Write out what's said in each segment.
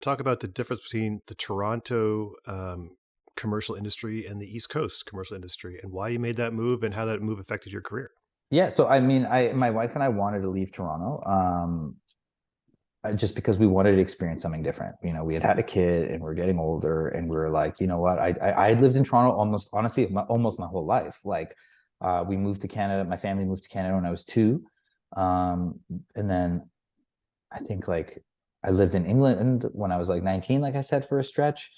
talk about the difference between the Toronto commercial industry and the East Coast commercial industry, and why you made that move and how that move affected your career. Yeah, so I mean, my wife and I wanted to leave Toronto, just because we wanted to experience something different. You know, we had a kid and we are getting older, and we were like, you know what? I had lived in Toronto almost, honestly, almost my whole life. Like, we moved to Canada. My family moved to Canada when I was 2, and then I think like I lived in England when I was like 19, like I said, for a stretch.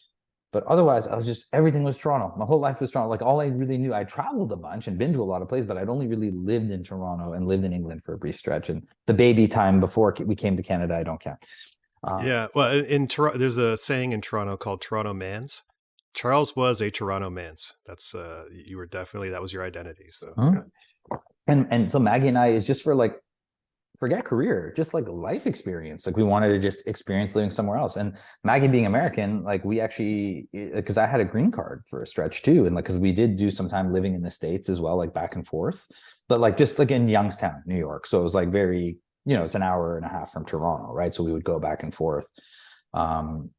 But otherwise, I was just, everything was Toronto. My whole life was Toronto. Like, all I really knew, I traveled a bunch and been to a lot of places, but I'd only really lived in Toronto and lived in England for a brief stretch. And the baby time before we came to Canada, I don't count. Yeah, well, in Toronto, there's a saying in Toronto called Toronto Mans. Charles was a Toronto Mans. That's you were definitely that was your identity. So Hmm. yeah. And so Maggie and I is just for like, forget career, just like life experience. Like, we wanted to just experience living somewhere else. And Maggie being American, like, we actually, because I had a green card for a stretch too, and like, because we did do some time living in the States as well, like back and forth, but like just like in Youngstown, New York. So it was like very, it's an hour and a half from Toronto, right? So we would go back and forth. Um,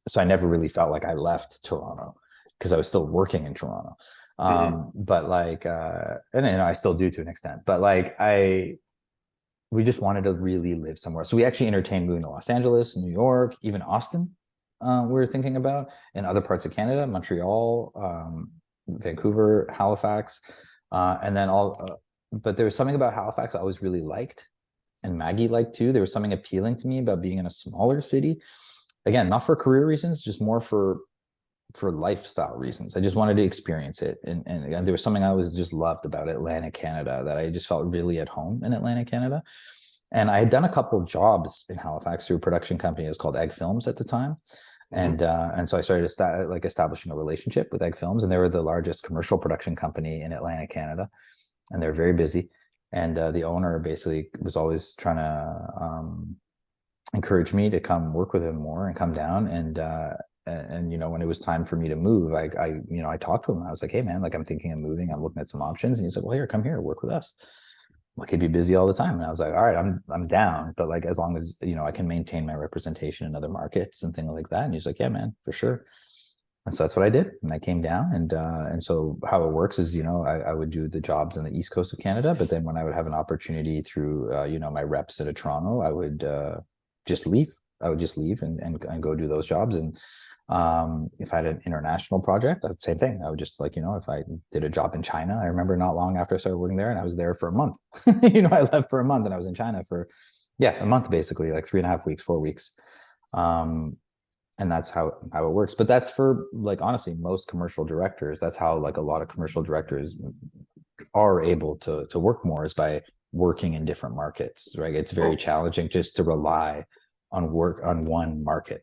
so I never really felt like I left Toronto because I was still working in Toronto. Mhm. But like, and I still do to an extent, but like we just wanted to really live somewhere. So we actually entertained moving to Los Angeles, New York, even Austin. We were thinking about, and other parts of Canada, Montreal, Vancouver, Halifax, and then but there was something about Halifax I always really liked, and Maggie liked too. There was something appealing to me about being in a smaller city. Again, not for career reasons, just more for lifestyle reasons. I just wanted to experience it. And there was something I always just loved about Atlantic Canada, that I just felt really at home in Atlantic Canada. And I had done a couple of jobs in Halifax through a production company. It was called Egg Films at the time. Mhm. And so I started establishing a relationship with Egg Films, and they were the largest commercial production company in Atlantic Canada, and they're very busy. And the owner basically was always trying to encourage me to come work with him more and come down. And when it was time for me to move, I talked to him. I was like, hey man, like, I'm thinking of moving. I'm looking at some options. And he's like, well, here, come here, work with us. Like, he'd be busy all the time. And I was like, all right, I'm down, but like, as long as I can maintain my representation in other markets and things like that. And he's like, yeah, man, for sure. And so that's what I did. And I came down, and so how it works is, I would do the jobs in the East Coast of Canada, but then when I would have an opportunity through my reps at a Toronto, I would just leave. I would just leave and go do those jobs. And if I had an international project, that's the same thing. I would just, like, if I did a job in China, I remember not long after I started working there, and I was there for a month. I left for a month, and I was in China for, yeah, a month, basically, like 3.5 weeks, 4 weeks. Um, and that's how it works. But that's for, like, honestly, most commercial directors. That's how, like, a lot of commercial directors are able to work more, is by working in different markets, right? It's very Well, challenging just to rely on work on one market.